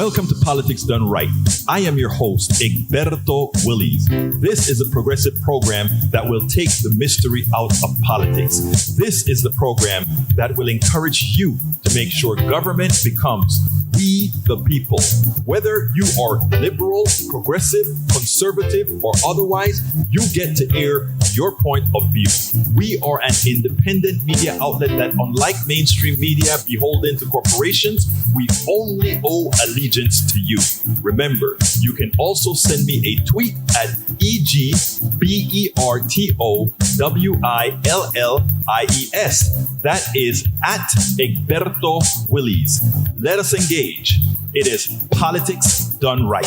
Welcome to Politics Done Right. I am your host, Egberto Willies. This is a progressive program that will take the mystery out of politics. This is the program that will encourage you to make sure government becomes we the people. Whether you are liberal, progressive, conservative, or otherwise, you get to air your point of view. We are an independent media outlet that, unlike mainstream media beholden to corporations, we only owe allegiance to you. Remember, you can also send me a tweet at EGBERTOWILLIES. That is at Egberto Willies. Let us engage. It is Politics Done Right.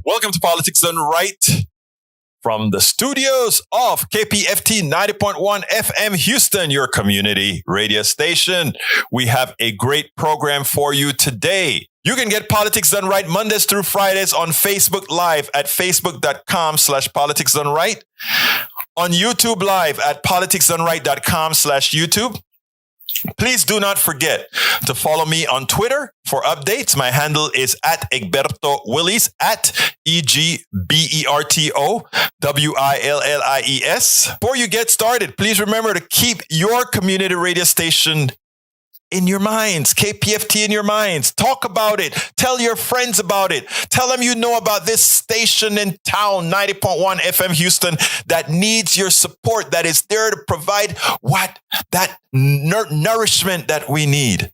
Welcome to Politics Done Right from the studios of KPFT 90.1 FM Houston, your community radio station. We have a great program for you today. You can get Politics Done Right Mondays through Fridays on Facebook Live at facebook.com/politicsdoneright, on YouTube Live at politicsdoneright.com/YouTube. Please do not forget to follow me on Twitter for updates. My handle is at Egberto Willies, at EGBERTOWILLIES. Before you get started, please remember to keep your community radio station in your minds, KPFT in your minds. Talk about it. Tell your friends about it. Tell them you know about this station in town, 90.1 FM Houston, that needs your support, that is there to provide that nourishment that we need.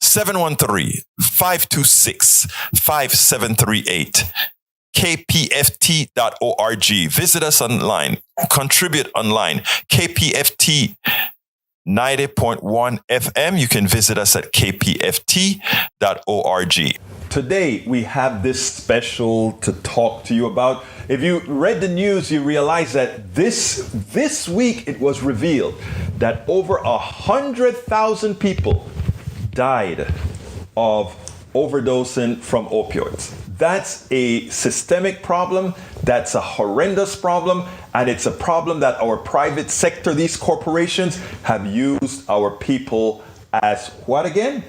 713-526-5738. KPFT.org. Visit us online. Contribute online. KPFT 90.1 FM. You can visit us at kpft.org. Today, we have this special to talk to you about. If you read the news, you realize that this week it was revealed that over 100,000 people died of overdosing from opioids. That's a systemic problem. That's a horrendous problem. And it's a problem that our private sector, these corporations, have used our people as what again?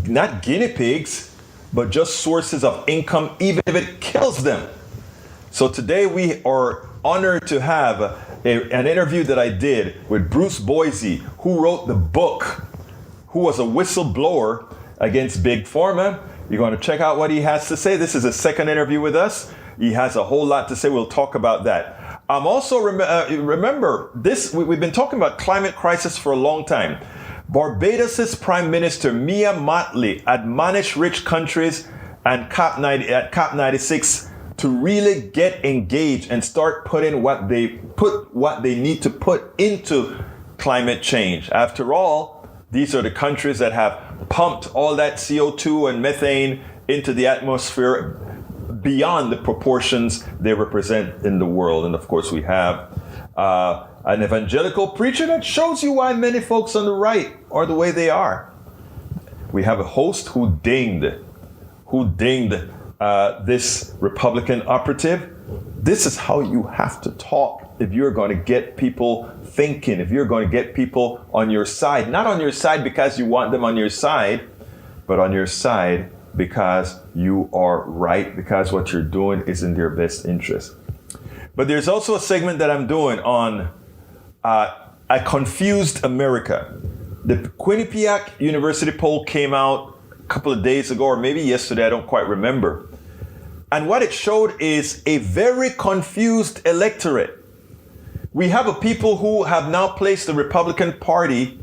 Not guinea pigs, but just sources of income, even if it kills them. So today we are honored to have an interview that I did with Bruce Boise, who wrote the book, who was a whistleblower against Big Pharma. You're going to check out what he has to say. This is his second interview with us. He has a whole lot to say. We'll talk about that. I'm also, remember, we've been talking about climate crisis for a long time. Barbados' Prime Minister, Mia Mottley, admonished rich countries and COP26 to really get engaged and start putting what they need to put into climate change. After all, these are the countries that have pumped all that CO2 and methane into the atmosphere beyond the proportions they represent in the world. And of course, we have an evangelical preacher that shows you why many folks on the right are the way they are. We have a host who dinged this Republican operative. This is how you have to talk if you're going to get people thinking, if you're going to get people on your side. Not on your side because you want them on your side, but on your side because you are right, because what you're doing is in their best interest. But there's also a segment that I'm doing on a confused America. The Quinnipiac University poll came out a couple of days ago, or maybe yesterday, I don't quite remember. And what it showed is a very confused electorate. We have a people who have now placed the Republican Party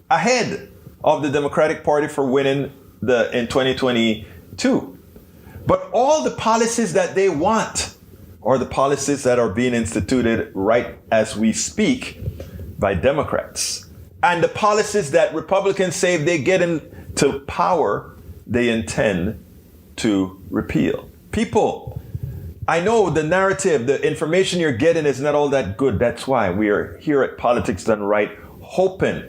ahead of the Democratic Party for winning in 2022. But all the policies that they want are the policies that are being instituted right as we speak by Democrats. And the policies that Republicans say if they get into power, they intend to repeal. People, I know the narrative, the information you're getting is not all that good. That's why we are here at Politics Done Right, hoping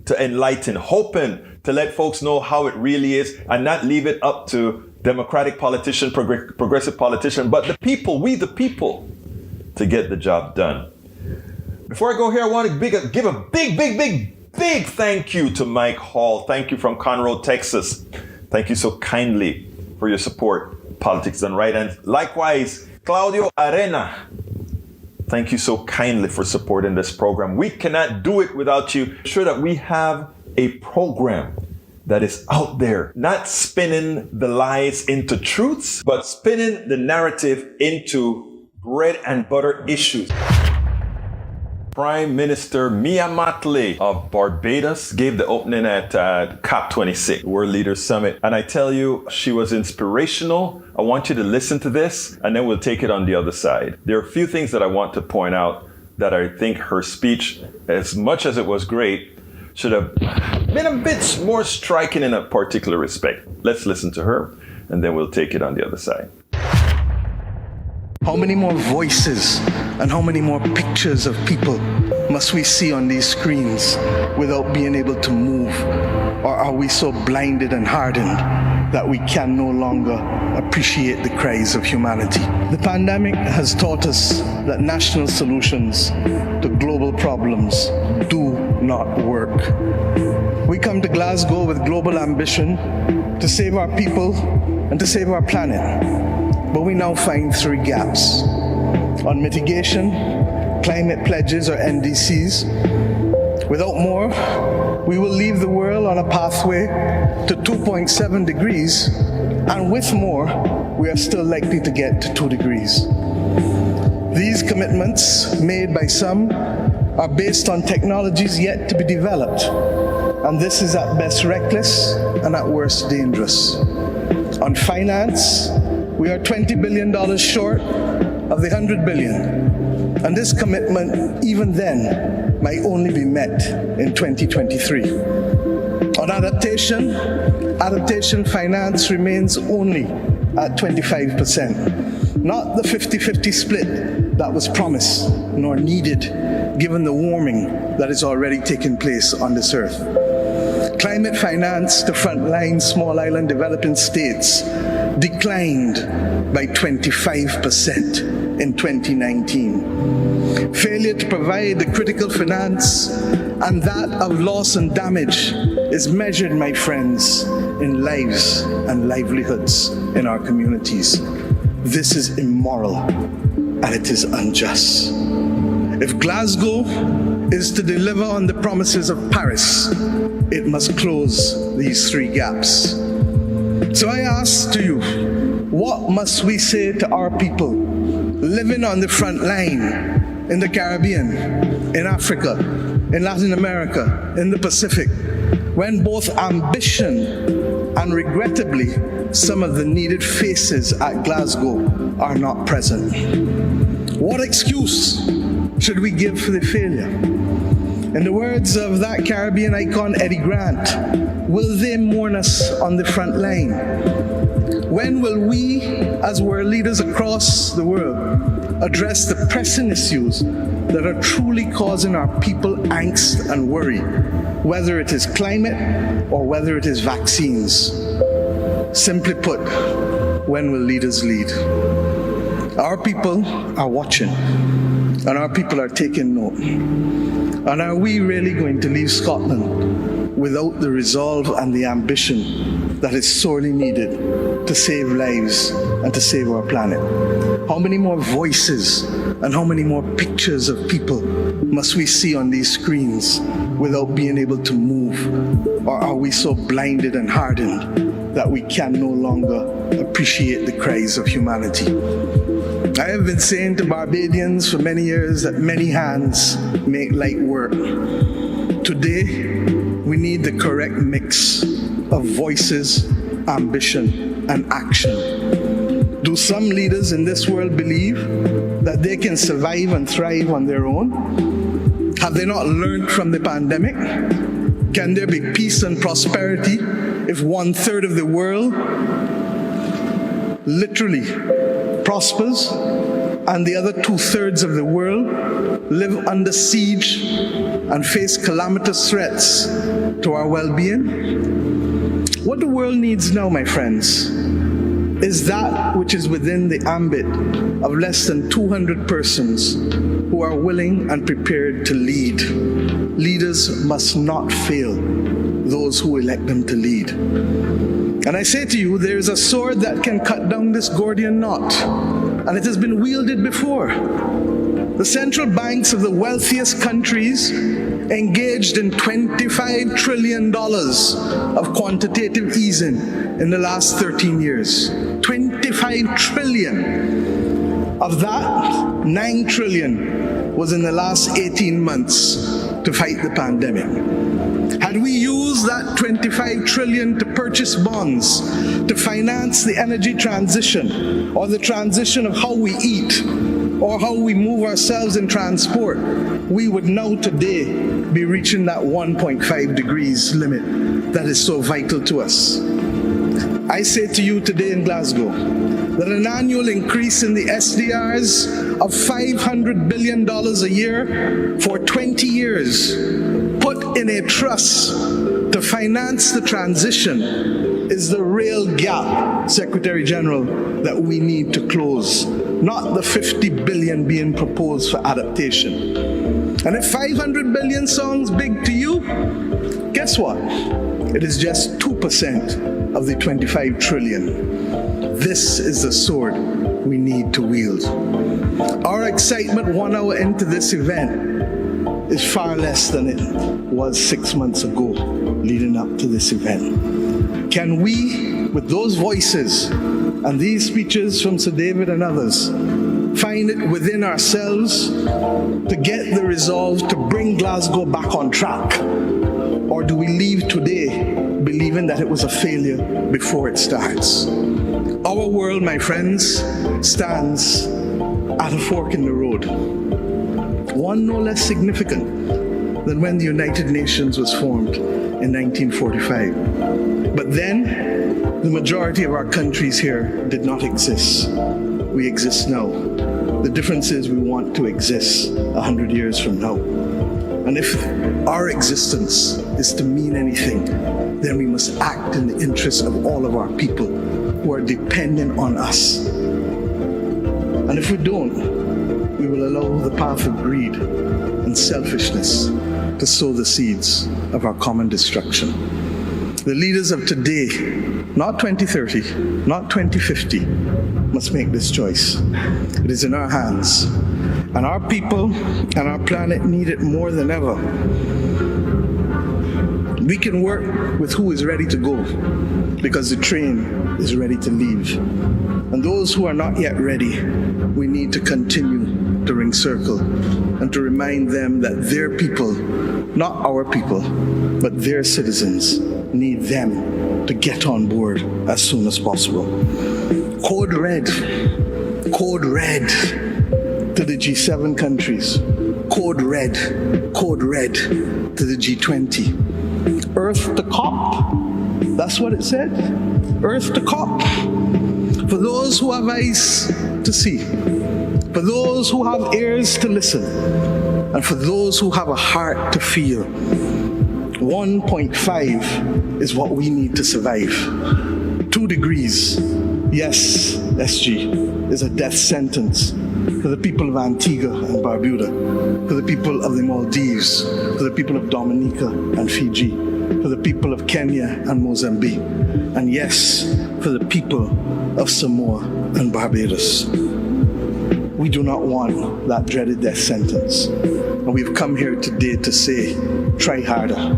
to enlighten, hoping to let folks know how it really is and not leave it up to Democratic politician, progressive politician, but the people, we the people, to get the job done. Before I go here, I want to give a big big thank you to Mike Hall. Thank you from Conroe, Texas. Thank you so kindly for your support. Politics Done Right. And likewise, Claudio Arena. Thank you so kindly for supporting this program. We cannot do it without you. Sure that we have a program that is out there, not spinning the lies into truths, but spinning the narrative into bread and butter issues. Prime Minister Mia Mottley of Barbados gave the opening at COP26, World Leaders Summit. And I tell you, she was inspirational. I want you to listen to this, and then we'll take it on the other side. There are a few things that I want to point out that I think her speech, as much as it was great, should have been a bit more striking in a particular respect. Let's listen to her, and then we'll take it on the other side. How many more voices and how many more pictures of people must we see on these screens without being able to move? Or are we so blinded and hardened that we can no longer appreciate the cries of humanity? The pandemic has taught us that national solutions to global problems do not work. We come to Glasgow with global ambition to save our people and to save our planet. But we now find three gaps. On mitigation, climate pledges or NDCs. Without more, we will leave the world on a pathway to 2.7 degrees, and with more, we are still likely to get to 2 degrees. These commitments, made by some, are based on technologies yet to be developed, and this is at best reckless and at worst dangerous. On finance, we are $20 billion short of the $100 billion. And this commitment, even then, might only be met in 2023. On adaptation finance remains only at 25%. Not the 50-50 split that was promised nor needed, given the warming that is already taking place on this earth. Climate finance to frontline small island developing states declined by 25% in 2019. Failure to provide the critical finance and that of loss and damage is measured, my friends, in lives and livelihoods in our communities. This is immoral and it is unjust. If Glasgow is to deliver on the promises of Paris, it must close these three gaps. So I ask to you, what must we say to our people living on the front line in the Caribbean, in Africa, in Latin America, in the Pacific, when both ambition and regrettably some of the needed faces at Glasgow are not present? What excuse should we give for the failure? In the words of that Caribbean icon, Eddie Grant, will they mourn us on the front line? When will we, as world leaders across the world, address the pressing issues that are truly causing our people angst and worry, whether it is climate or whether it is vaccines? Simply put, when will leaders lead? Our people are watching, and our people are taking note. And are we really going to leave Scotland without the resolve and the ambition that is sorely needed to save lives and to save our planet? How many more voices and how many more pictures of people must we see on these screens without being able to move? Or are we so blinded and hardened that we can no longer appreciate the cries of humanity? I have been saying to Barbadians for many years that many hands make light work. Today, we need the correct mix of voices, ambition, and action. Do some leaders in this world believe that they can survive and thrive on their own? Have they not learned from the pandemic? Can there be peace and prosperity if 1/3 of the world literally prospers and the other 2/3 of the world live under siege and face calamitous threats to our well-being? What the world needs now, my friends, is that which is within the ambit of less than 200 persons who are willing and prepared to lead. Leaders must not fail those who elect them to lead. And I say to you, there is a sword that can cut down this Gordian knot, and it has been wielded before. The central banks of the wealthiest countries engaged in $25 trillion of quantitative easing in the last 13 years. 25 trillion. Of that, 9 trillion was in the last 18 months to fight the pandemic. Had we used that 25 trillion to purchase bonds, to finance the energy transition, or the transition of how we eat, or how we move ourselves in transport, we would now today be reaching that 1.5 degrees limit that is so vital to us. I say to you today in Glasgow that an annual increase in the SDRs of $500 billion a year for 20 years, put in a trust to finance the transition, is the real gap, Secretary General, that we need to close, not the 50 billion being proposed for adaptation. And if 500 billion sounds big to you, guess what? It is just 2% of the 25 trillion. This is the sword we need to wield. Our excitement 1 hour into this event is far less than it was 6 months ago leading up to this event. Can we, with those voices and these speeches from Sir David and others, find it within ourselves to get the resolve to bring Glasgow back on track? Or do we leave today believing that it was a failure before it starts? Our world, my friends, stands at a fork in the road. One no less significant than when the United Nations was formed in 1945. But then, the majority of our countries here did not exist. We exist now. The difference is we want to exist 100 years from now. And if our existence is to mean anything, then we must act in the interest of all of our people who are dependent on us. And if we don't, we will allow the path of greed and selfishness to sow the seeds of our common destruction. The leaders of today, not 2030, not 2050, must make this choice. It is in our hands. And our people and our planet need it more than ever. We can work with who is ready to go because the train is ready to leave. And those who are not yet ready, we need to continue to ring circle and to remind them that their people, not our people, but their citizens, need them to get on board as soon as possible. Code red to the G7 countries. Code red to the G20. Earth to COP, that's what it said. Earth to COP. For those who have eyes to see, for those who have ears to listen, and for those who have a heart to feel, 1.5 is what we need to survive. 2 degrees, yes, SG, is a death sentence for the people of Antigua and Barbuda, for the people of the Maldives, for the people of Dominica and Fiji, for the people of Kenya and Mozambique, and yes, for the people of Samoa and Barbados. We do not want that dreaded death sentence. And we've come here today to say, try harder,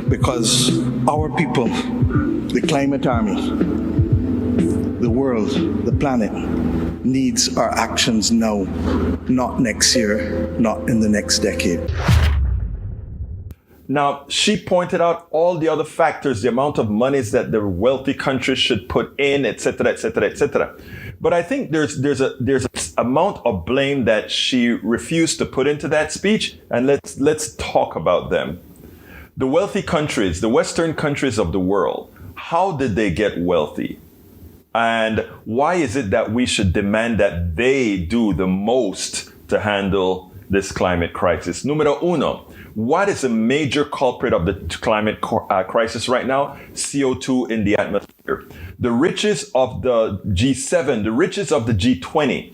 because our people, the climate army, the world, the planet, needs our actions now, not next year, not in the next decade. Now, she pointed out all the other factors, the amount of monies that the wealthy countries should put in, etc., etc., etc. But I think there's an amount of blame that she refused to put into that speech, and let's talk about them. The wealthy countries, the Western countries of the world, how did they get wealthy? And why is it that we should demand that they do the most to handle this climate crisis? Numero uno, what is a major culprit of the climate crisis right now? CO2 in the atmosphere. The riches of the G7, the riches of the G20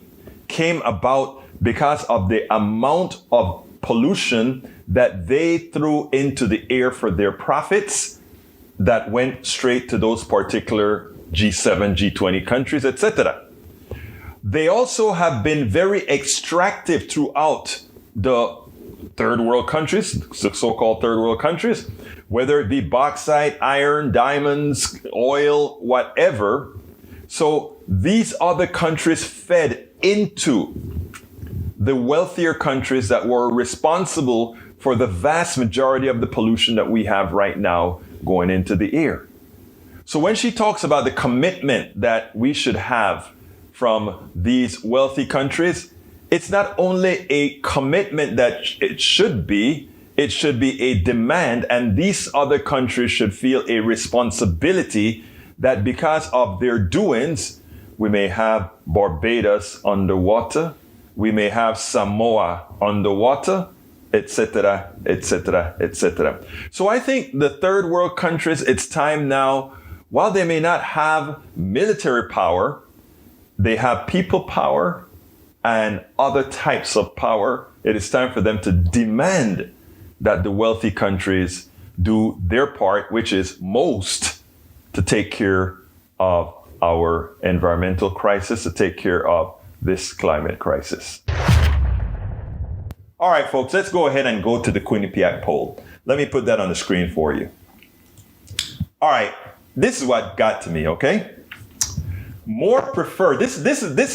came about because of the amount of pollution that they threw into the air for their profits that went straight to those particular G7, G20 countries, etc. They also have been very extractive throughout the third world countries, the so-called third world countries, whether it be bauxite, iron, diamonds, oil, whatever. So these other countries fed into the wealthier countries that were responsible for the vast majority of the pollution that we have right now going into the air. So when she talks about the commitment that we should have from these wealthy countries, it's not only a commitment that it should be a demand, and these other countries should feel a responsibility that because of their doings, we may have Barbados underwater, we may have Samoa underwater, etc., etc., etc. So I think the third world countries, it's time now, while they may not have military power, they have people power and other types of power. It is time for them to demand that the wealthy countries do their part, which is most to take care of our environmental crisis, to take care of this climate crisis. All right, folks, let's go ahead and go to the Quinnipiac Poll. Let me put that on the screen for you. All right, this is what got to me, okay? More prefer, this is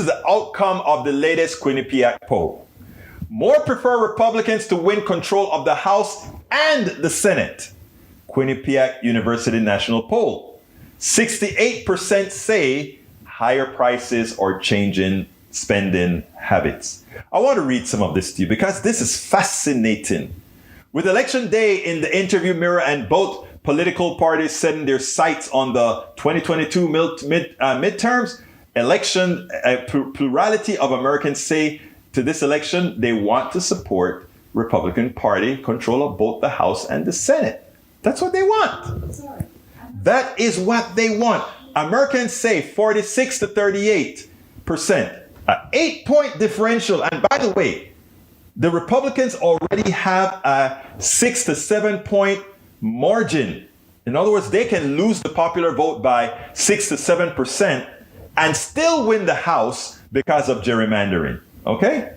the outcome of the latest Quinnipiac Poll. More prefer Republicans to win control of the House and the Senate. Quinnipiac University National Poll. 68% say higher prices are changing spending habits. I want to read some of this to you because this is fascinating. With Election Day in the interview mirror and both political parties setting their sights on the 2022 midterms, plurality of Americans say to this election they want to support Republican Party control of both the House and the Senate. That's what they want. That is what they want. Americans say 46 to 38%. An 8-point differential. And by the way, the Republicans already have a 6 to 7 point margin. In other words, they can lose the popular vote by 6 to 7% and still win the House because of gerrymandering. Okay?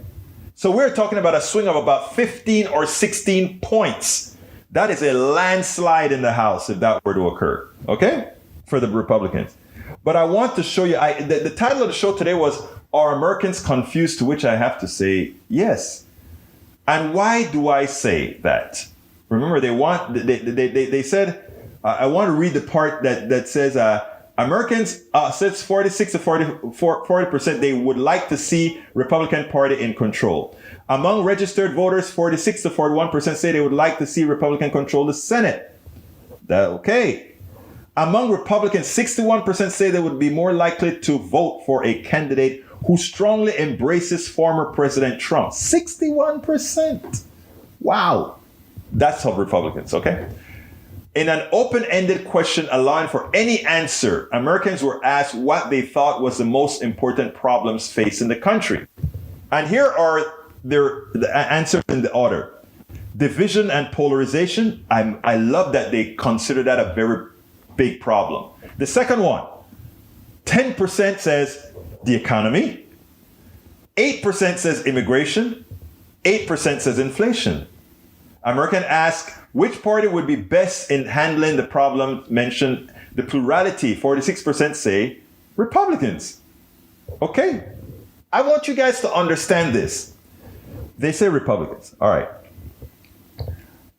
So we're talking about a swing of about 15 or 16 points. That is a landslide in the House if that were to occur. Okay? For the Republicans. But I want to show you, the title of the show today was, Are Americans Confused? To which I have to say, yes. And why do I say that? Remember, they said, I want to read the part that says, Americans, says 46 to 40%, they would like to see Republican Party in control. Among registered voters, 46 to 41% say they would like to see Republican control the Senate. Okay. Among Republicans, 61% say they would be more likely to vote for a candidate who strongly embraces former President Trump. 61%. Wow. That's of Republicans, okay? In an open-ended question allowing for any answer, Americans were asked what they thought was the most important problems facing the country. And here are the answers in the order. Division and polarization. I love that they consider that a very big problem. The second one, 10% says the economy, 8% says immigration, 8% says inflation. American asked which party would be best in handling the problem mentioned. The plurality, 46% say Republicans. Okay, I want you guys to understand this. They say Republicans. All right.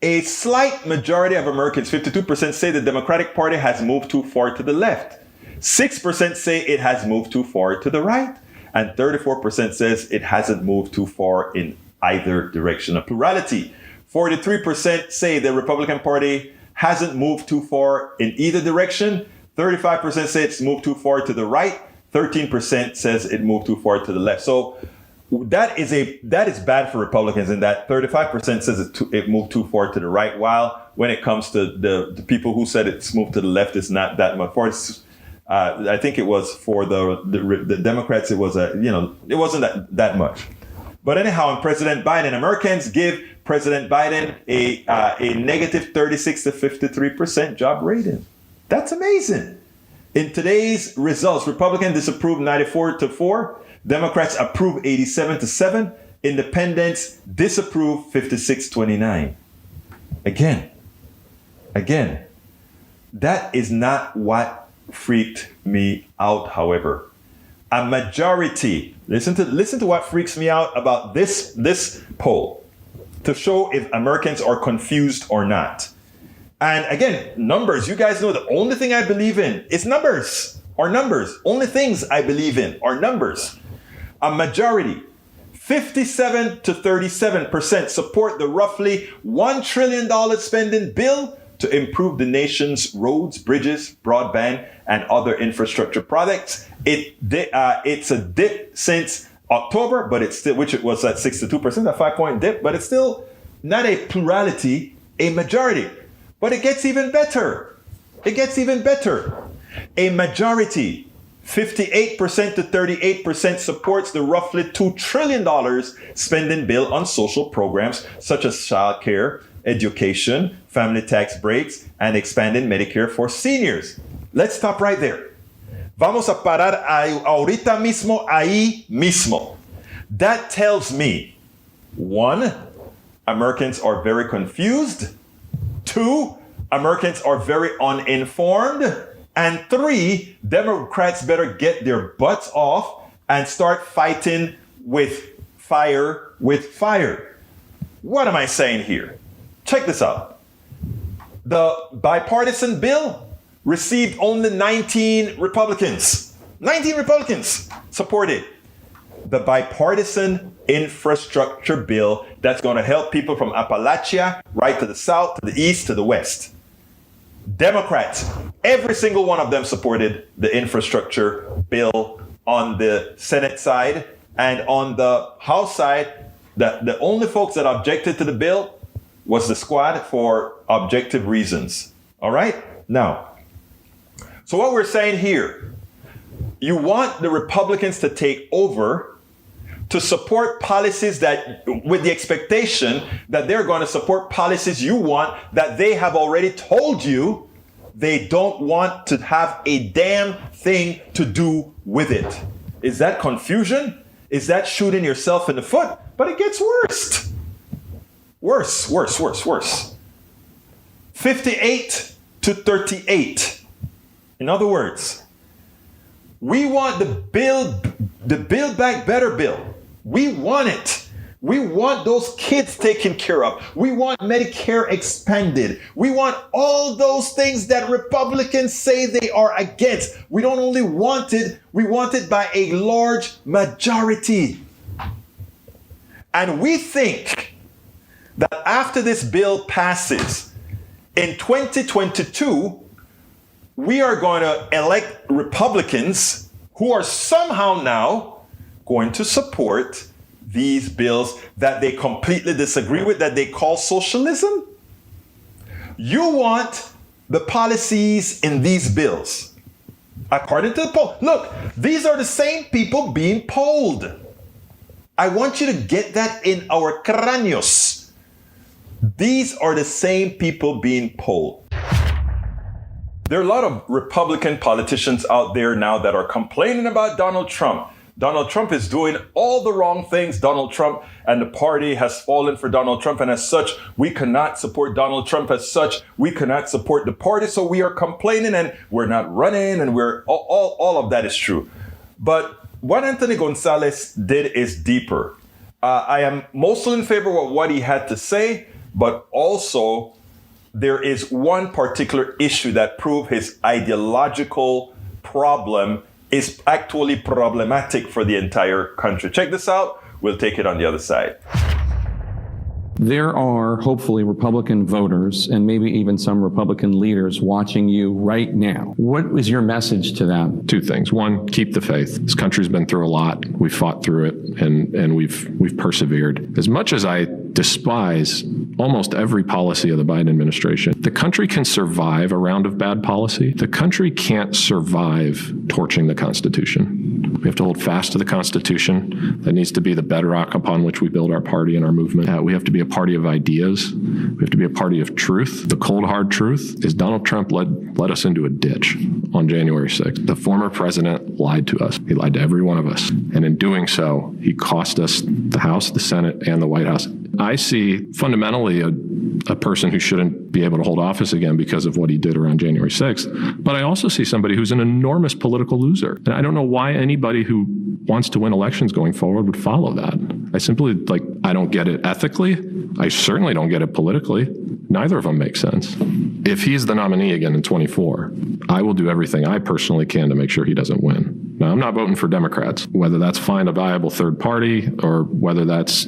A slight majority of Americans, 52%, say the Democratic Party has moved too far to the left. 6% say it has moved too far to the right. And 34% says it hasn't moved too far in either direction. A plurality, 43% say the Republican Party hasn't moved too far in either direction. 35% say it's moved too far to the right. 13% says it moved too far to the left. So that is bad for Republicans in that 35% says it moved too far to the right, while when it comes to the people who said it's moved to the left, it's not that much. I think it was for the Democrats. It was it wasn't that much. But anyhow, in President Biden, Americans give President Biden a negative 36 to 53% job rating. That's amazing. In today's results, Republicans disapprove 94-4, Democrats approve 87-7, Independents disapprove 56-29. Again, that is not what freaked me out, however. A majority, listen to what freaks me out about this poll, to show if Americans are confused or not. And again, numbers, you guys know the only thing I believe in is numbers. Only things I believe in are numbers. A majority, 57 to 37%, support the roughly $1 trillion spending bill to improve the nation's roads, bridges, broadband, and other infrastructure projects. It's a dip since October, but it's still, which it was at 62%, a 5-point dip, but it's still not a plurality, a majority. But it gets even better. A majority, 58% to 38%, supports the roughly $2 trillion spending bill on social programs such as child care, education, family tax breaks, and expanding Medicare for seniors. Let's stop right there. Vamos a parar ahorita mismo, ahí mismo. That tells me, 1, Americans are very confused. 2, Americans are very uninformed. And 3, Democrats better get their butts off and start fighting with fire with fire. What am I saying here? Check this out. The bipartisan bill received only 19 Republicans. 19 Republicans supported the bipartisan infrastructure bill that's going to help people from Appalachia right to the south, to the east, to the west. Democrats, every single one of them supported the infrastructure bill on the Senate side, and on the House side, the only folks that objected to the bill was the squad for objective reasons. All right? Now, so what we're saying here, you want the Republicans to take over to support policies that, with the expectation that they're going to support policies you want that they have already told you they don't want to have a damn thing to do with it. Is that confusion? Is that shooting yourself in the foot? But it gets worse. Worse. 58 to 38. In other words, we want the Build Back Better bill. We want it. We want those kids taken care of. We want Medicare expanded. We want all those things that Republicans say they are against. We don't only want it, we want it by a large majority. And we think that after this bill passes in 2022, we are going to elect Republicans who are somehow now going to support these bills that they completely disagree with, that they call socialism. You want the policies in these bills. According to the poll, look, these are the same people being polled. I want you to get that in our cráneos. These are the same people being polled. There are a lot of Republican politicians out there now that are complaining about Donald Trump. Donald Trump is doing all the wrong things. Donald Trump and the party has fallen for Donald Trump. And as such, we cannot support Donald Trump. As such, we cannot support the party. So we are complaining and we're not running, and we're all of that is true. But what Anthony Gonzalez did is deeper. I am mostly in favor of what he had to say, but also there is one particular issue that proved his ideological problem is actually problematic for the entire country. Check this out. We'll take it on the other side. There are hopefully Republican voters and maybe even some Republican leaders watching you right now. What is your message to them? Two things. One, keep the faith. This country's been through a lot. We've fought through it, and we've persevered. As much as I despise almost every policy of the Biden administration. The country can survive a round of bad policy. The country can't survive torching the Constitution. We have to hold fast to the Constitution. That needs to be the bedrock upon which we build our party and our movement. We have to be a party of ideas. We have to be a party of truth. The cold, hard truth is Donald Trump led us into a ditch on January 6th. The former president lied to us. He lied to every one of us. And in doing so, he cost us the House, the Senate, and the White House. I see fundamentally a person who shouldn't be able to hold office again because of what he did around January 6th. But I also see somebody who's an enormous political loser. And I don't know why anybody who wants to win elections going forward would follow that. I don't get it ethically. I certainly don't get it politically. Neither of them make sense. If he's the nominee again in 24, I will do everything I personally can to make sure he doesn't win. Now, I'm not voting for Democrats, whether that's find a viable third party or whether that's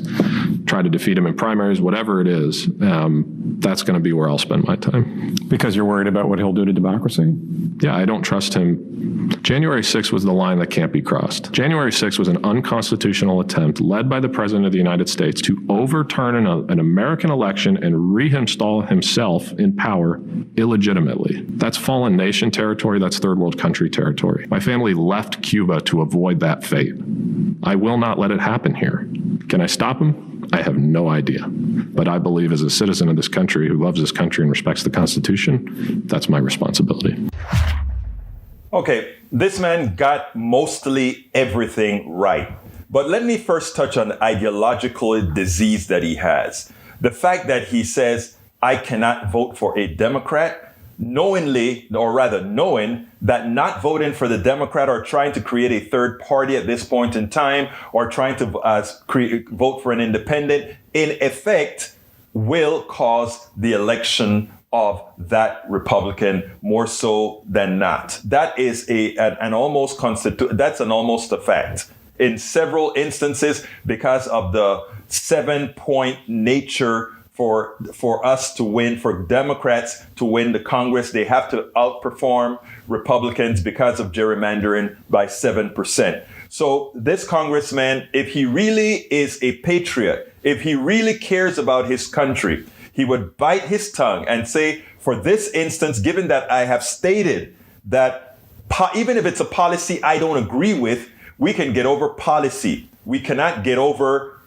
try to defeat him in primaries, whatever it is, that's going to be where I'll spend my time. Because you're worried about what he'll do to democracy? Yeah, I don't trust him. January 6th was the line that can't be crossed. January 6th was an unconstitutional attempt led by the President of the United States to overturn an American election and reinstall himself in power illegitimately. That's fallen nation territory. That's third world country territory. My family left Cuba to avoid that fate. I will not let it happen here. Can I stop him? I have no idea. But I believe as a citizen of this country who loves this country and respects the Constitution, that's my responsibility. Okay, this man got mostly everything right. But let me first touch on the ideological disease that he has. The fact that he says, I cannot vote for a Democrat, knowing that not voting for the Democrat or trying to create a third party at this point in time or trying to vote for an independent, in effect, will cause the election of that Republican more so than not. That is that's an almost a fact. In several instances, because of the 7-point nature for us to win, for Democrats to win the Congress, they have to outperform Republicans because of gerrymandering by 7%. So this congressman, if he really is a patriot, if he really cares about his country, he would bite his tongue and say, for this instance, given that I have stated that even if it's a policy I don't agree with, we can get over policy. We cannot get over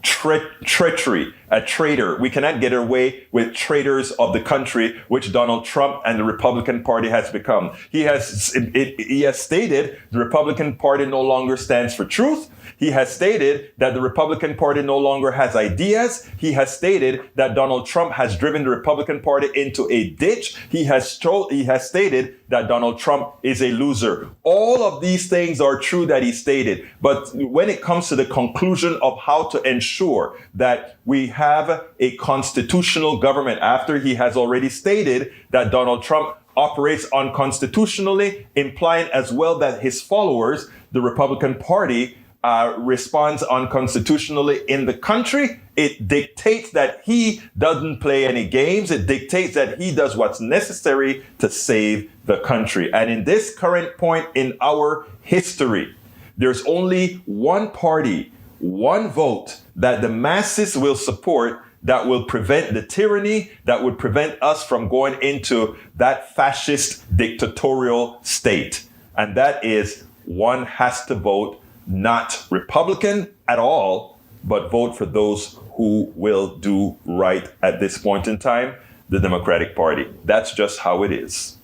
treachery, a traitor. We cannot get away with traitors of the country, which Donald Trump and the Republican Party has become. He has stated the Republican Party no longer stands for truth. He has stated that the Republican Party no longer has ideas. He has stated that Donald Trump has driven the Republican Party into a ditch. He has stated that Donald Trump is a loser. All of these things are true that he stated. But when it comes to the conclusion of how to ensure that we have a constitutional government, after he has already stated that Donald Trump operates unconstitutionally, implying as well that his followers, the Republican Party, responds unconstitutionally in the country, it dictates that he doesn't play any games. It dictates that he does what's necessary to save the country. And in this current point in our history, there's only one party, one vote that the masses will support that will prevent the tyranny, that would prevent us from going into that fascist dictatorial state. And that is, one has to vote not Republican at all, but vote for those who will do right at this point in time, the Democratic Party. That's just how it is.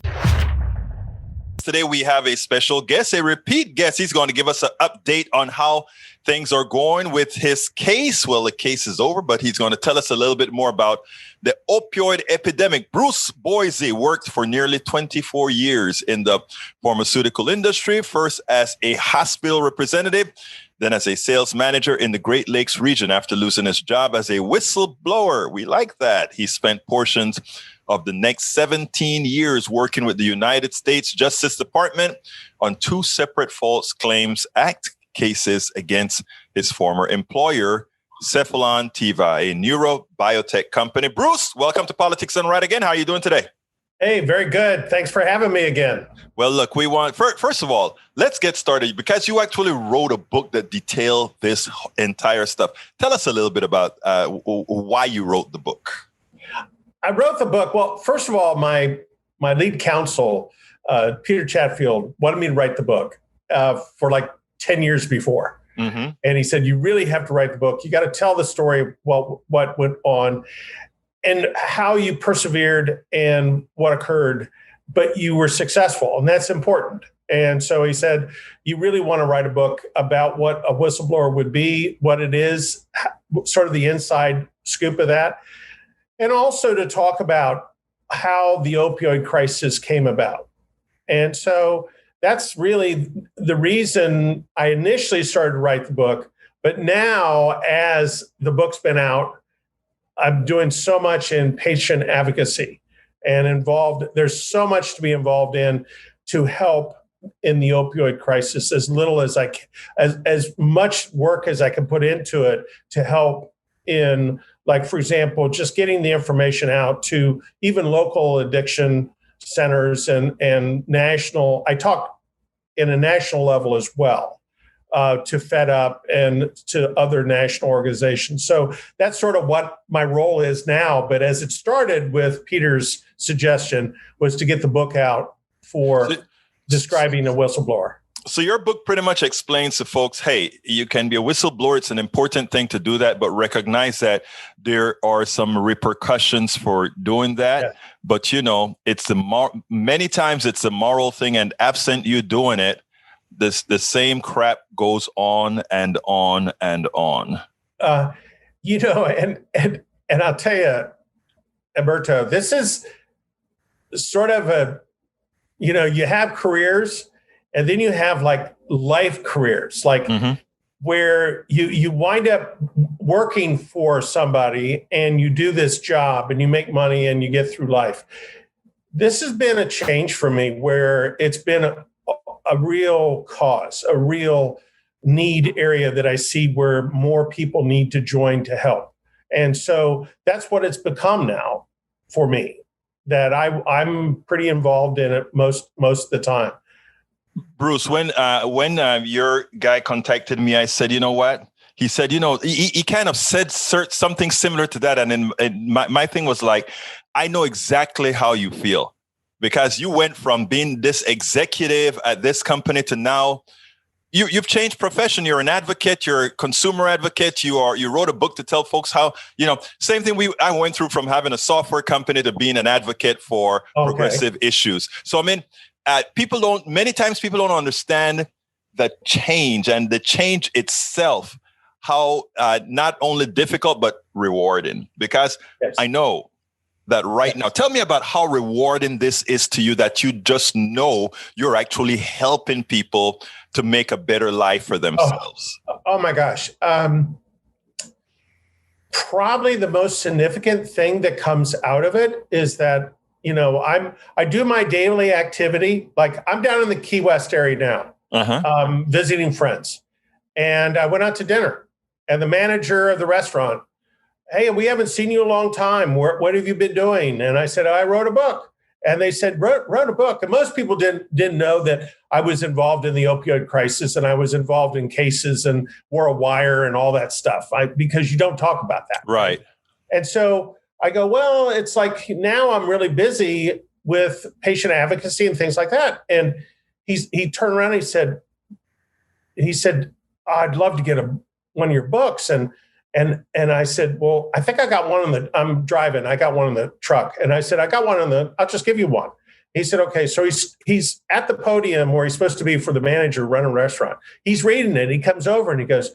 Today we have a special guest, a repeat guest. He's going to give us an update on how things are going with his case. Well, the case is over, but he's going to tell us a little bit more about the opioid epidemic. Bruce Boise worked for nearly 24 years in the pharmaceutical industry, first as a hospital representative, then as a sales manager in the Great Lakes region after losing his job as a whistleblower. We like that. He spent portions of the next 17 years working with the United States Justice Department on 2 separate False Claims Act cases against his former employer, Cephalon Teva, a neurobiotech company. Bruce, welcome to Politics Done Right again. How are you doing today? Hey, very good. Thanks for having me again. Well, look, we want, first of all, let's get started because you actually wrote a book that detailed this entire stuff. Tell us a little bit about why you wrote the book. I wrote the book. Well, first of all, my lead counsel, Peter Chatfield, wanted me to write the book for like 10 years before. Mm-hmm. And he said, you really have to write the book. You got to tell the story of what went on and how you persevered and what occurred, but you were successful, and that's important. And so he said, you really want to write a book about what a whistleblower would be, what it is, sort of the inside scoop of that, and also to talk about how the opioid crisis came about. And so that's really the reason I initially started to write the book. But now, as the book's been out, I'm doing so much in patient advocacy and involved. There's so much to be involved in to help in the opioid crisis, as little as I can, as much work as I can put into it to help in, like, for example, just getting the information out to even local addiction centers and national. I talk in a national level as well. To Fed Up and to other national organizations. So that's sort of what my role is now. But as it started with Peter's suggestion was to get the book out for describing a whistleblower. So your book pretty much explains to folks, hey, you can be a whistleblower. It's an important thing to do that, but recognize that there are some repercussions for doing that. Yeah. But, you know, many times it's a moral thing, and absent you doing it, the same crap goes on and on and on. And I'll tell you, Alberto, this is sort of you have careers and then you have like life careers, like where you wind up working for somebody and you do this job and you make money and you get through life. This has been a change for me where it's been a real cause, a real need area that I see where more people need to join to help. And so that's what it's become now for me, that I'm pretty involved in it most of the time. Bruce, when your guy contacted me, I said, you know what? He said, he kind of said something similar to that. And my thing was like, I know exactly how you feel. Because you went from being this executive at this company to now you've changed profession. You're an advocate. You're a consumer advocate. You wrote a book to tell folks how, same thing I went through from having a software company to being an advocate for progressive issues. So, I mean, many times people don't understand the change and the change itself, how not only difficult, but rewarding. Because yes. I know that right now. Tell me about how rewarding this is to you, that you just know you're actually helping people to make a better life for themselves. Oh my gosh. Probably the most significant thing that comes out of it is that, I do my daily activity. Like I'm down in the Key West area now, visiting friends. And I went out to dinner and the manager of the restaurant, hey, we haven't seen you in a long time. What have you been doing? And I said, I wrote a book. And they said, wrote a book. And most people didn't know that I was involved in the opioid crisis and I was involved in cases and wore a wire and all that stuff, because you don't talk about that. Right. And so I go, well, it's like now I'm really busy with patient advocacy and things like that. And he turned around and he said, I'd love to get one of your books. And I said, well, I think I got one I'm driving. I got one in the truck. And I said, I got one I'll just give you one. He said, okay. So he's at the podium where he's supposed to be for the manager running a restaurant. He's reading it. He comes over and he goes,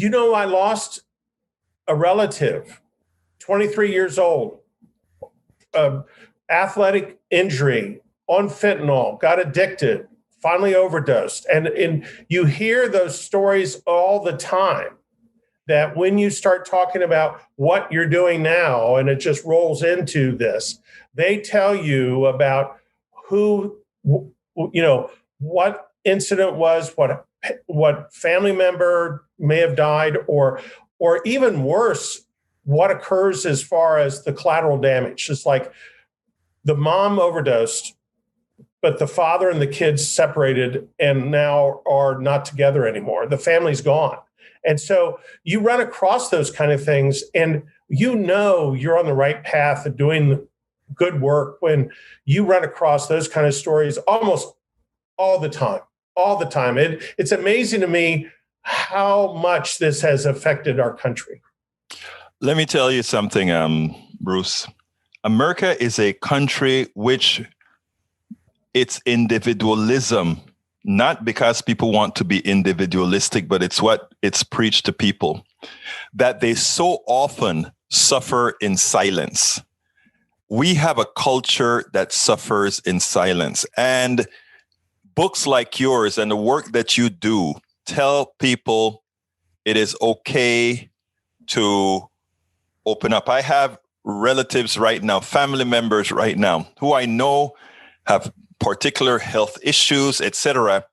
I lost a relative, 23 years old, athletic injury, on fentanyl, got addicted, finally overdosed. And you hear those stories all the time. That when you start talking about what you're doing now, and it just rolls into this, they tell you about what incident was, what family member may have died, or even worse, what occurs as far as the collateral damage. It's like the mom overdosed, but the father and the kids separated and now are not together anymore. The family's gone. And so you run across those kind of things, and you know you're on the right path of doing good work when you run across those kind of stories almost all the time. It's amazing to me how much this has affected our country. Let me tell you something, Bruce. America is a country which it's individualism, not because people want to be individualistic, but it's preached to people, that they so often suffer in silence. We have a culture that suffers in silence. And books like yours and the work that you do tell people it is okay to open up. I have relatives right now, family members right now, who I know have particular health issues, etc.,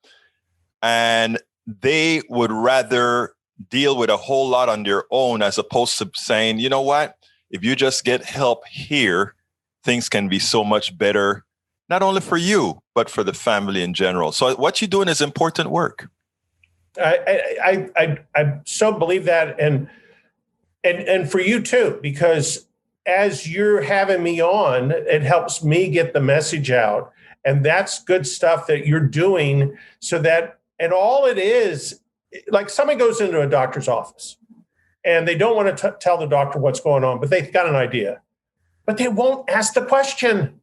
and they would rather deal with a whole lot on their own as opposed to saying, you know what, if you just get help here, things can be so much better, not only for you, but for the family in general. So what you're doing is important work. I so believe that, and for you too, because as you're having me on, it helps me get the message out. And that's good stuff that you're doing so that, and all it is, like somebody goes into a doctor's office and they don't want to tell the doctor what's going on, but they've got an idea, but they won't ask the question.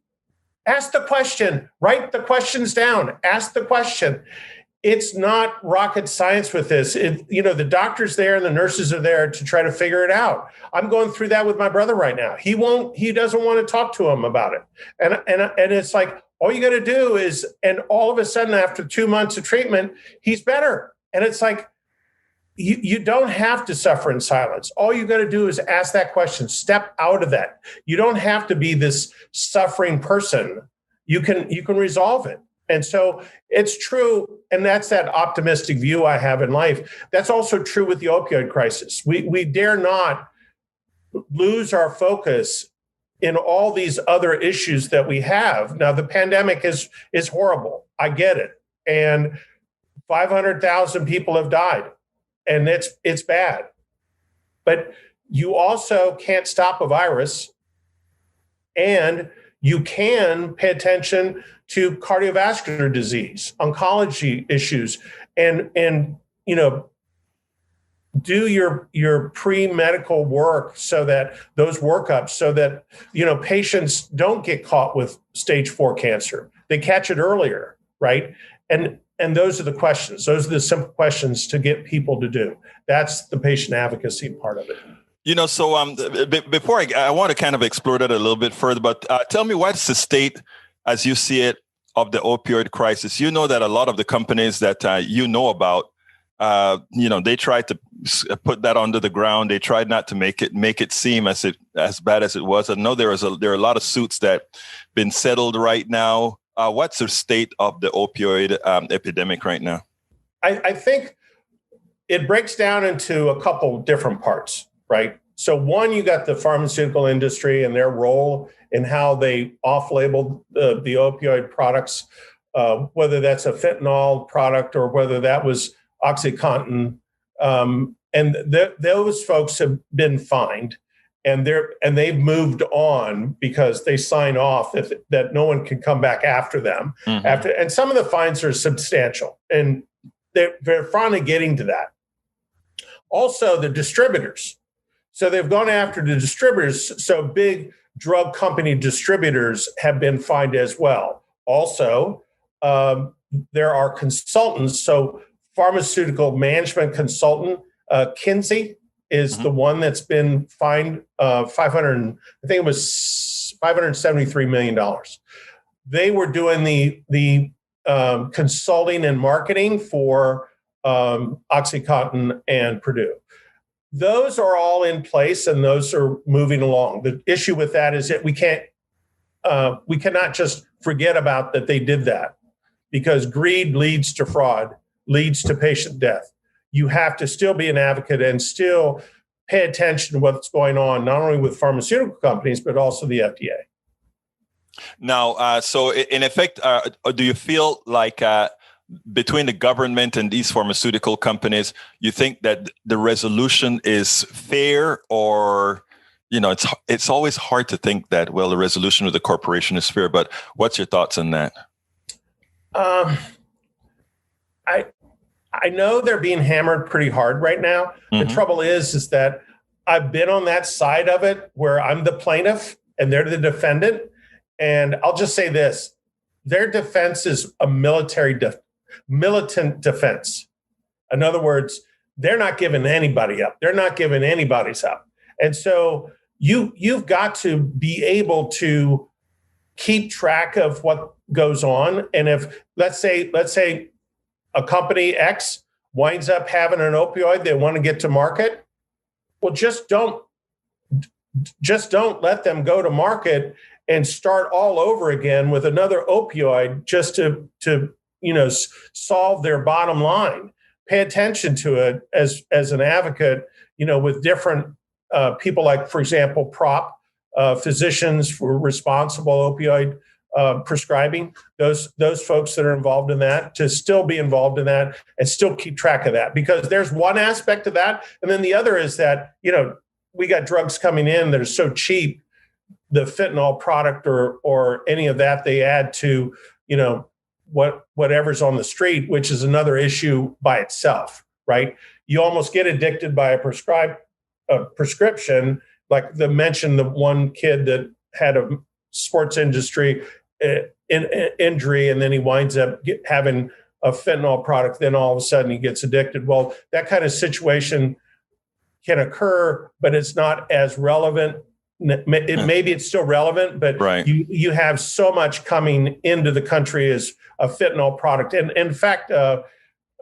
Ask the question, write the questions down, ask the question. It's not rocket science with this. The doctor's there and the nurses are there to try to figure it out. I'm going through that with my brother right now. He doesn't want to talk to him about it. And it's like, all you got to do is, and all of a sudden after 2 months of treatment, he's better. And it's like, you don't have to suffer in silence. All you got to do is ask that question, step out of that. You don't have to be this suffering person. You can resolve it. And so it's true. And that's that optimistic view I have in life. That's also true with the opioid crisis. We dare not lose our focus in all these other issues that we have. Now, the pandemic is horrible. I get it. And 500,000 people have died. And it's bad. But you also can't stop a virus. And you can pay attention to cardiovascular disease, oncology issues, and do your pre-medical work so that those workups, so that patients don't get caught with stage 4 cancer. They catch it earlier, right? And those are the questions. Those are the simple questions to get people to do. That's the patient advocacy part of it. So before I want to kind of explore that a little bit further, but tell me, what's the state, as you see it, of the opioid crisis? You know that a lot of the companies that you know about, they tried to put that under the ground. They tried not to make it seem as bad as it was. I know there are a lot of suits that been settled right now. What's the state of the opioid epidemic right now? I think it breaks down into a couple different parts, right? So one, you got the pharmaceutical industry and their role in how they off-labeled the opioid products, whether that's a fentanyl product or whether that was OxyContin. Those folks have been fined, and they've moved on because they sign off that no one can come back after them. Mm-hmm. And some of the fines are substantial, and they're finally getting to that. Also, the distributors. So they've gone after the distributors. So big drug company distributors have been fined as well. Also, there are consultants. So pharmaceutical management consultant, Kinsey is the one that's been fined $573 million. They were doing the consulting and marketing for OxyContin and Purdue. Those are all in place and those are moving along. The issue with that is that we cannot just forget about that they did that, because greed leads to fraud, leads to patient death. You have to still be an advocate and still pay attention to what's going on, not only with pharmaceutical companies, but also the FDA. Now, so in effect, do you feel like between the government and these pharmaceutical companies, you think that the resolution is fair, or, it's always hard to think that, well, the resolution with the corporation is fair, but what's your thoughts on that? I know they're being hammered pretty hard right now. The trouble is that I've been on that side of it where I'm the plaintiff and they're the defendant. And I'll just say this, their defense is a militant defense. In other words, they're not giving anybody up. They're not giving anybody's up. And so you've got to be able to keep track of what goes on. And if let's say a company X winds up having an opioid they want to get to market, well, just don't let them go to market and start all over again with another opioid just to solve their bottom line. Pay attention to it as an advocate, with different people, like, for example, PROP, physicians for responsible opioid prescribing, those folks that are involved in that, to still be involved in that and still keep track of that, because there's one aspect of that. And then the other is that, we got drugs coming in that are so cheap, the fentanyl product or any of that they add to, whatever's on the street, which is another issue by itself, right? You almost get addicted by a prescription, like the one kid that had a sports industry injury, and then he winds up having a fentanyl product. Then all of a sudden he gets addicted. Well, that kind of situation can occur, but it's not as relevant. Maybe it's still relevant, but right. You have so much coming into the country as a fentanyl product. And in fact,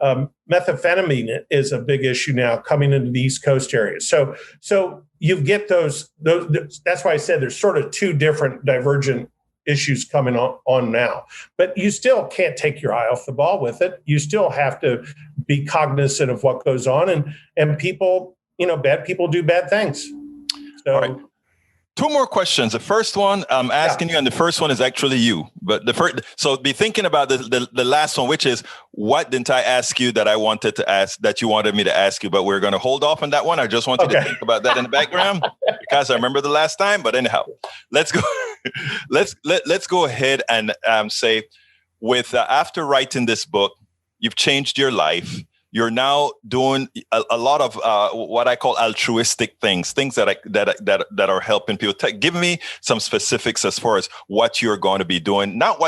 methamphetamine is a big issue now coming into the East Coast areas. So you get those. That's why I said there's sort of two different divergent issues coming on now. But you still can't take your eye off the ball with it. You still have to be cognizant of what goes on, and people, bad people do bad things. So. All right. Two more questions. The first one I'm asking you, and the first one is actually you. But so be thinking about the last one, which is, what didn't I ask you that I wanted to ask, that you wanted me to ask you? But we're going to hold off on that one. I just want you to think about that in the background, because I remember the last time. But anyhow, let's go. Let's go ahead and say, with after writing this book, you've changed your life. You're now doing a lot of what I call altruistic things that are helping people. Give me some specifics as far as what you're going to be doing, not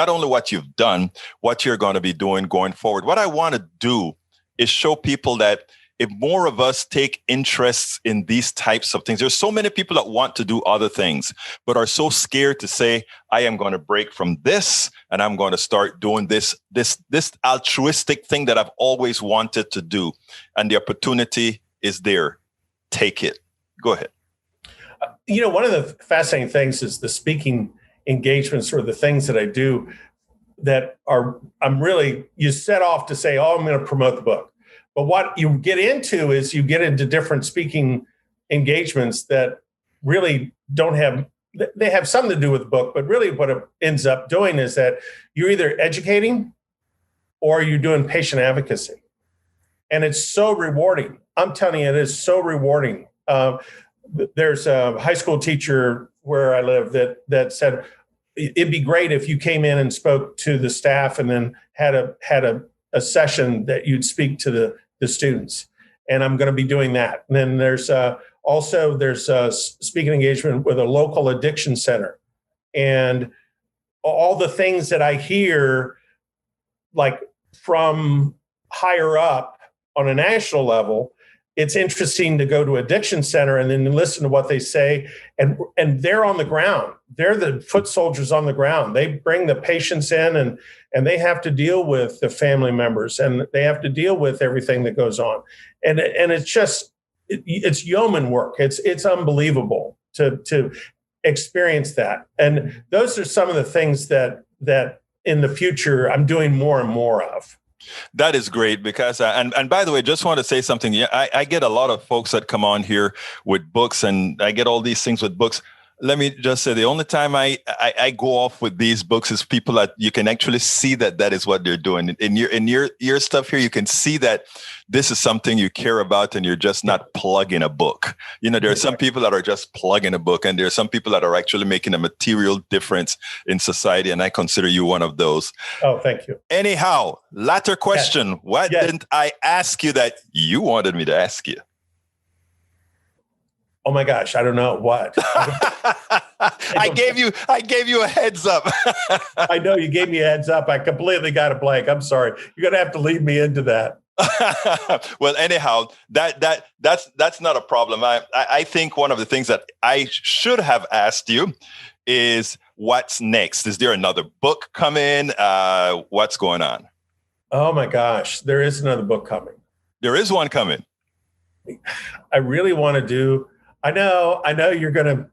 only what you've done, what you're going to be doing going forward. What I want to do is show people that if more of us take interests in these types of things, there's so many people that want to do other things, but are so scared to say, I am going to break from this and I'm going to start doing this altruistic thing that I've always wanted to do. And the opportunity is there. Take it. Go ahead. One of the fascinating things is the speaking engagements, or the things that I do that you set off to say, I'm going to promote the book. But what you get into is you get into different speaking engagements that really they have something to do with the book, but really what it ends up doing is that you're either educating or you're doing patient advocacy. And it's so rewarding. I'm telling you, it is so rewarding. There's a high school teacher where I live that said, it'd be great if you came in and spoke to the staff and then had a session that you'd speak to the students. And I'm going to be doing that. And then there's also speaking engagement with a local addiction center. And all the things that I hear, like from higher up on a national level, it's interesting to go to addiction center and then listen to what they say. And they're on the ground. They're the foot soldiers on the ground. They bring the patients in and they have to deal with the family members, and they have to deal with everything that goes on. And it's just, it's yeoman work. It's unbelievable to experience that. And those are some of the things that in the future I'm doing more and more of. That is great, because and by the way, just want to say something. Yeah, I get a lot of folks that come on here with books, and I get all these things with books. let me just say, the only time I go off with these books is people that you can actually see that is what they're doing. In your stuff here, you can see that this is something you care about, and you're just not plugging a book. You know, there are some people that are just plugging a book, and there are some people that are actually making a material difference in society, and I consider you one of those. Oh, thank you. Anyhow, latter question. Yes. What didn't I ask you that you wanted me to ask you? Oh my gosh, I don't know what. I gave you a heads up. I know you gave me a heads up. I completely got a blank. I'm sorry. You're gonna have to lead me into that. Well, anyhow, that's not a problem. I think one of the things that I should have asked you is what's next. Is there another book coming? What's going on? Oh my gosh, there is another book coming. There is one coming. I really want to do. I know you're going to.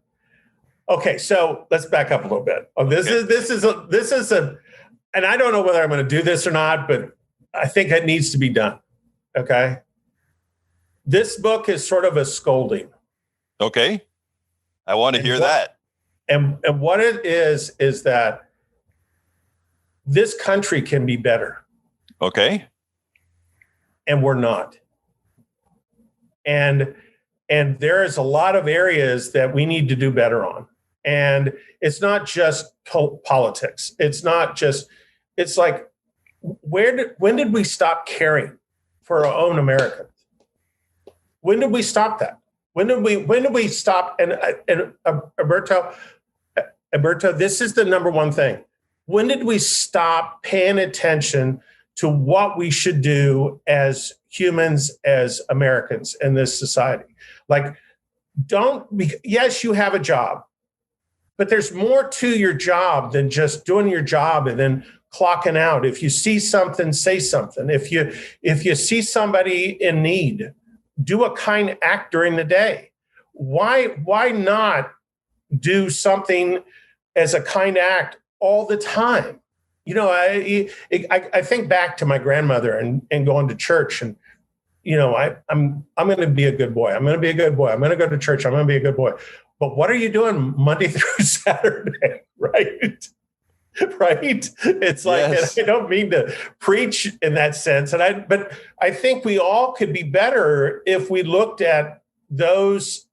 Okay, so let's back up a little bit. This is a, and I don't know whether I'm going to do this or not, but I think it needs to be done. Okay. This book is sort of a scolding. Okay. I want to hear that. And what it is that this country can be better. Okay. And we're not. And there is a lot of areas that we need to do better on. And it's not just politics. It's like, when did we stop caring for our own Americans? When did we stop that? When did we stop? And Alberto, this is the number one thing. When did we stop paying attention to what we should do as humans, as Americans in this society? Like, yes, you have a job, but there's more to your job than just doing your job and then clocking out. If you see something, say something. If you see somebody in need, do a kind act during the day. Why not do something as a kind act all the time? You know, I think back to my grandmother and going to church, and you know, I'm going to be a good boy. I'm going to be a good boy. I'm going to go to church. I'm going to be a good boy. But what are you doing Monday through Saturday, right? Right? It's like, yes. I don't mean to preach in that sense, but I think we all could be better if we looked at those,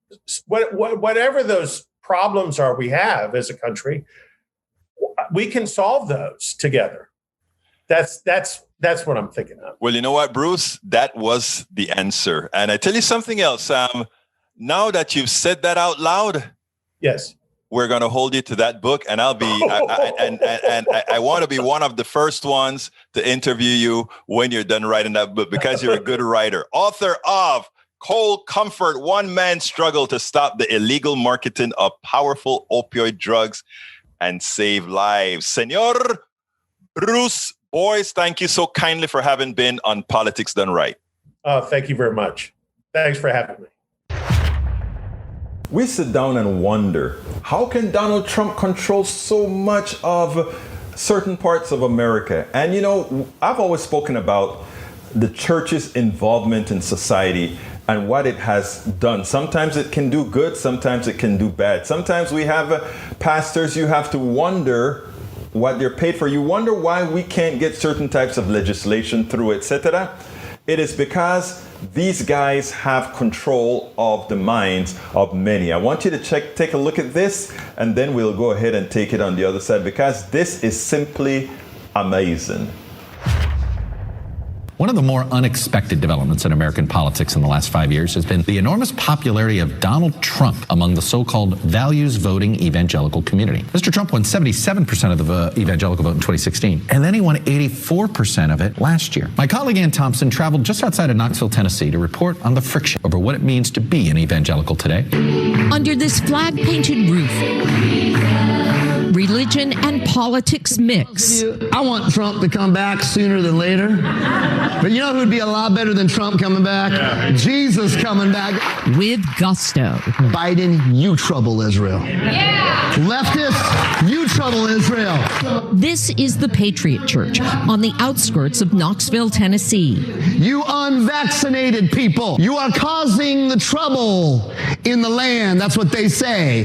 whatever those problems are we have as a country. We can solve those together. That's what I'm thinking of. Well, you know what, Bruce? That was the answer. And I tell you something else. Now that you've said that out loud, yes, we're going to hold you to that book, and I'll be. I want to be one of the first ones to interview you when you're done writing that book, because you're a good writer. Author of Cold Comfort: One Man's Struggle to Stop the Illegal Marketing of Powerful Opioid Drugs and Save Lives. Senor Bruce Boyce, thank you so kindly for having been on Politics Done Right. Oh, thank you very much. Thanks for having me. We sit down and wonder, how can Donald Trump control so much of certain parts of America? And, you know, I've always spoken about the church's involvement in society and what it has done. Sometimes it can do good, sometimes it can do bad. Sometimes we have pastors, you have to wonder what they're paid for. You wonder why we can't get certain types of legislation through, etc. It is because these guys have control of the minds of many. I want you to take a look at this, and then we'll go ahead and take it on the other side, because this is simply amazing. One of the more unexpected developments in American politics in the last 5 years has been the enormous popularity of Donald Trump among the so-called values-voting evangelical community. Mr. Trump won 77% of the evangelical vote in 2016, and then he won 84% of it last year. My colleague Ann Thompson traveled just outside of Knoxville, Tennessee, to report on the friction over what it means to be an evangelical today. Under this flag-painted roof, religion and politics mix. I want Trump to come back sooner than later. But you know who'd be a lot better than Trump coming back? Yeah. Jesus coming back. With gusto. Biden, you trouble Israel. Yeah. Leftists, you trouble Israel. This is the Patriot Church on the outskirts of Knoxville, Tennessee. You unvaccinated people, you are causing the trouble in the land. That's what they say.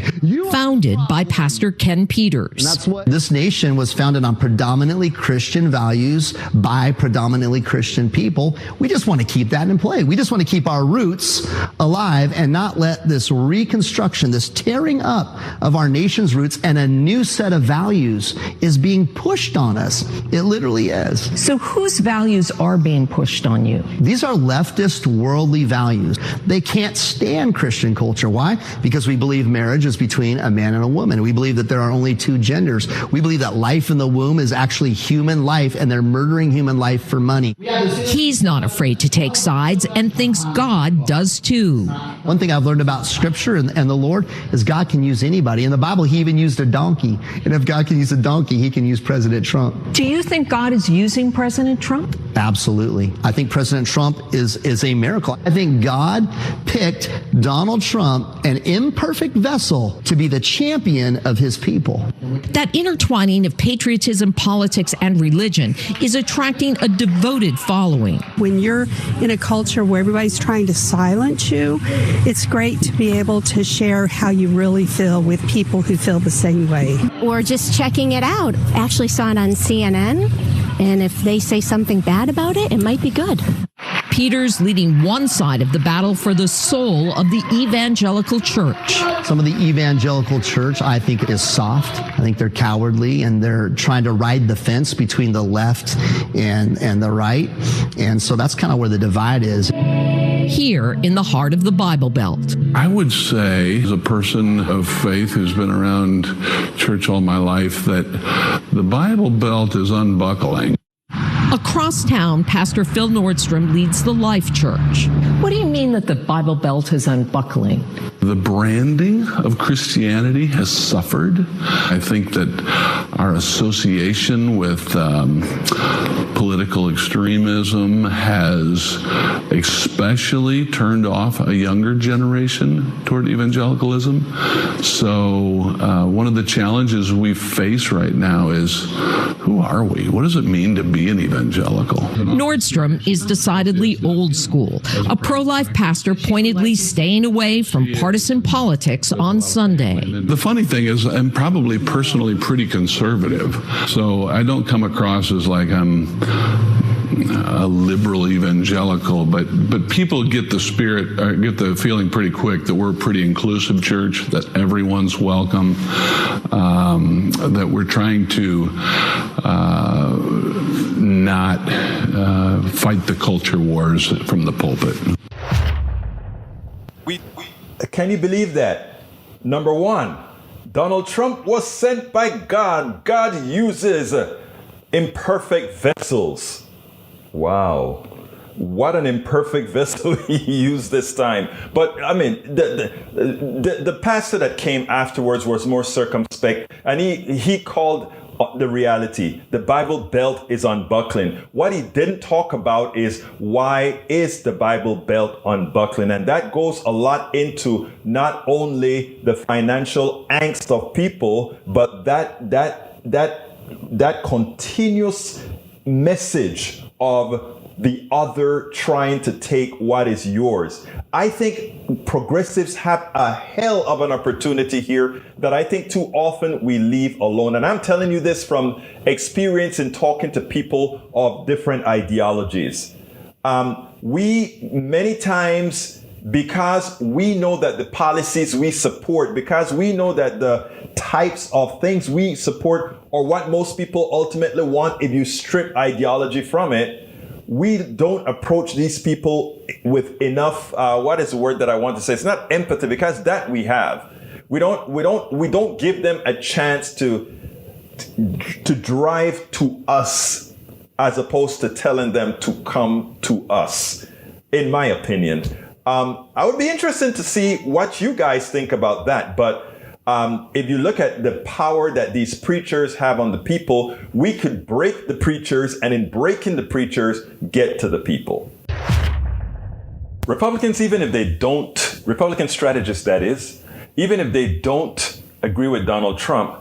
Founded by Pastor Ken Peters. And that's what this nation was founded on, predominantly Christian values by predominantly Christian people. We just want to keep that in play. We just want to keep our roots alive and not let this reconstruction, this tearing up of our nation's roots and a new set of values is being pushed on us. It literally is. So whose values are being pushed on you? These are leftist worldly values. They can't stand Christian culture. Why? Because we believe marriage is between a man and a woman. We believe that there are only two genders. We believe that life in the womb is actually human life, and they're murdering human life for money. He's not afraid to take sides and thinks God does too. One thing I've learned about Scripture and the Lord is God can use anybody. In the Bible, he even used a donkey. And if God can use a donkey, he can use President Trump. Do you think God is using President Trump? Absolutely. I think President Trump is a miracle. I think God picked Donald Trump, an imperfect vessel, to be the champion of his people. That intertwining of patriotism, politics, and religion is attracting a devoted following. When you're in a culture where everybody's trying to silence you, it's great to be able to share how you really feel with people who feel the same way. Or just checking it out. Actually saw it on CNN, and if they say something bad about it, it might be good. Peters leading one side of the battle for the soul of the evangelical church. Some of the evangelical church, I think, is soft. I think they're cowardly, and they're trying to ride the fence between the left and the right. And so that's kind of where the divide is. Here in the heart of the Bible Belt. I would say, as a person of faith who's been around church all my life, that the Bible Belt is unbuckling. Across town, Pastor Phil Nordstrom leads the Life Church. What do you mean that the Bible Belt is unbuckling? The branding of Christianity has suffered. I think that our association with political extremism has especially turned off a younger generation toward evangelicalism. So one of the challenges we face right now is, who are we? What does it mean to be an evangelical? Nordstrom is decidedly old school, a pro-life pastor pointedly staying away from partisan politics on Sunday. The funny thing is, I'm probably personally pretty conservative, so I don't come across as like I'm a liberal evangelical, but people get the spirit, get the feeling pretty quick that we're a pretty inclusive church, that everyone's welcome, that we're trying to not fight the culture wars from the pulpit. Can you believe that? Number one, Donald Trump was sent by God. God uses imperfect vessels. Wow. What an imperfect vessel he used this time. But I mean, the pastor that came afterwards was more circumspect, and he called the reality. The Bible Belt is unbuckling. What he didn't talk about is, why is the Bible Belt unbuckling? And that goes a lot into not only the financial angst of people, but that continuous message of the other trying to take what is yours. I think progressives have a hell of an opportunity here that I think too often we leave alone. And I'm telling you this from experience in talking to people of different ideologies. We many times, because we know that the policies we support, because we know that the types of things we support are what most people ultimately want if you strip ideology from it, we don't approach these people with enough, what is the word that I want to say? It's not empathy, because that we have. We don't give them a chance to drive to us, as opposed to telling them to come to us, in my opinion. I would be interested to see what you guys think about that. But if you look at the power that these preachers have on the people, we could break the preachers, and in breaking the preachers, get to the people. Republicans, even if they don't, Republican strategists that is, even if they don't agree with Donald Trump,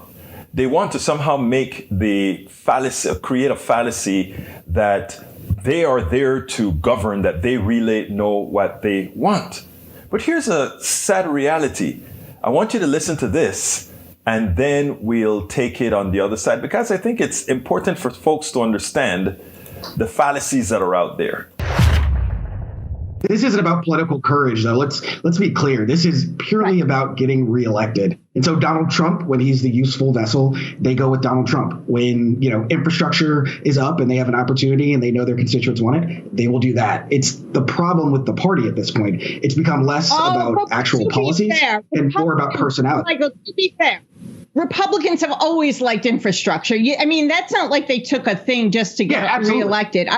they want to somehow make the fallacy, create a fallacy that they are there to govern, that they really know what they want. But here's a sad reality. I want you to listen to this, and then we'll take it on the other side, because I think it's important for folks to understand the fallacies that are out there. This isn't about political courage, though. Let's be clear. This is purely about getting reelected. And so Donald Trump, when he's the useful vessel, they go with Donald Trump. When, infrastructure is up and they have an opportunity and they know their constituents want it, they will do that. It's the problem with the party at this point. It's become less about actual policies and more about personality. Michael, to be fair, Republicans have always liked infrastructure. That's not like they took a thing just to get reelected.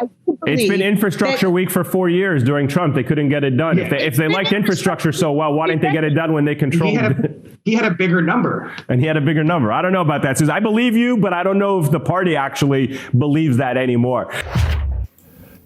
It's been infrastructure week for 4 years during Trump. They couldn't get it done. Yeah. If they liked infrastructure so well, why didn't they get it done when they controlled it? He had a bigger number. And he had a bigger number. I don't know about that. Says, I believe you, but I don't know if the party actually believes that anymore.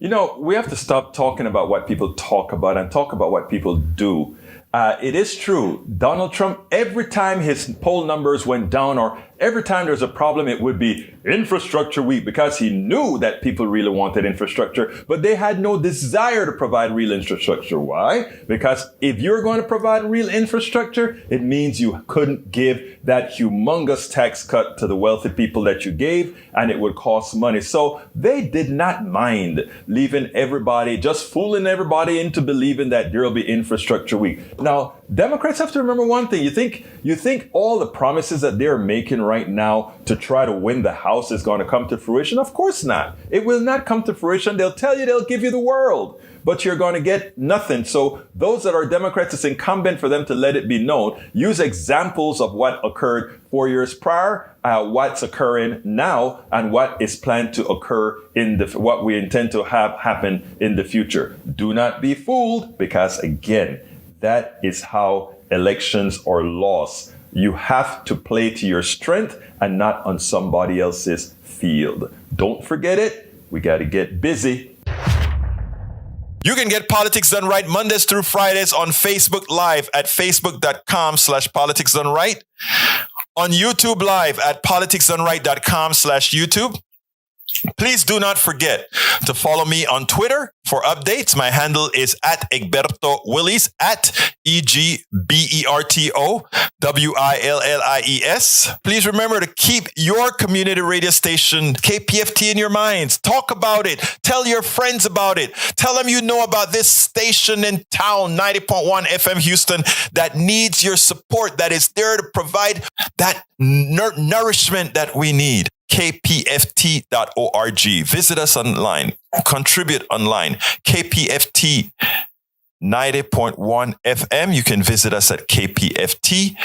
We have to stop talking about what people talk about and talk about what people do. It is true. Donald Trump, every time his poll numbers went down or every time there's a problem, it would be infrastructure week, because he knew that people really wanted infrastructure, but they had no desire to provide real infrastructure. Why? Because if you're going to provide real infrastructure, it means you couldn't give that humongous tax cut to the wealthy people that you gave, and it would cost money. So they did not mind leaving everybody, just fooling everybody into believing that there'll be infrastructure week. Now, Democrats have to remember one thing. You think all the promises that they're making right now to try to win the House is going to come to fruition? Of course not. It will not come to fruition. They'll tell you they'll give you the world, but you're going to get nothing. So those that are Democrats, it's incumbent for them to let it be known. Use examples of what occurred 4 years prior, what's occurring now, and what is planned to occur in what we intend to have happen in the future. Do not be fooled, because again, that is how elections are lost. You have to play to your strength and not on somebody else's field. Don't forget it. We got to get busy. You can get Politics Done Right Mondays through Fridays on Facebook Live at facebook.com/politicsdoneright, on YouTube Live at politicsdoneright.com/YouTube. Please do not forget to follow me on Twitter for updates. My handle is at Egberto Willies, at EGBERTO WILLIES. Please remember to keep your community radio station KPFT in your minds. Talk about it. Tell your friends about it. Tell them you know about this station in town, 90.1 FM Houston, that needs your support, that is there to provide that nourishment that we need. KPFT.org. Visit us online. Contribute online. KPFT 90.1 FM. You can visit us at KPFT.org.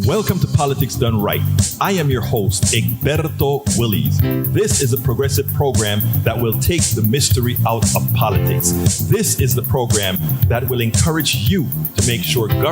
Welcome to Politics Done Right. I am your host, Egberto Willies. This is a progressive program that will take the mystery out of politics. This is the program that will encourage you to make sure government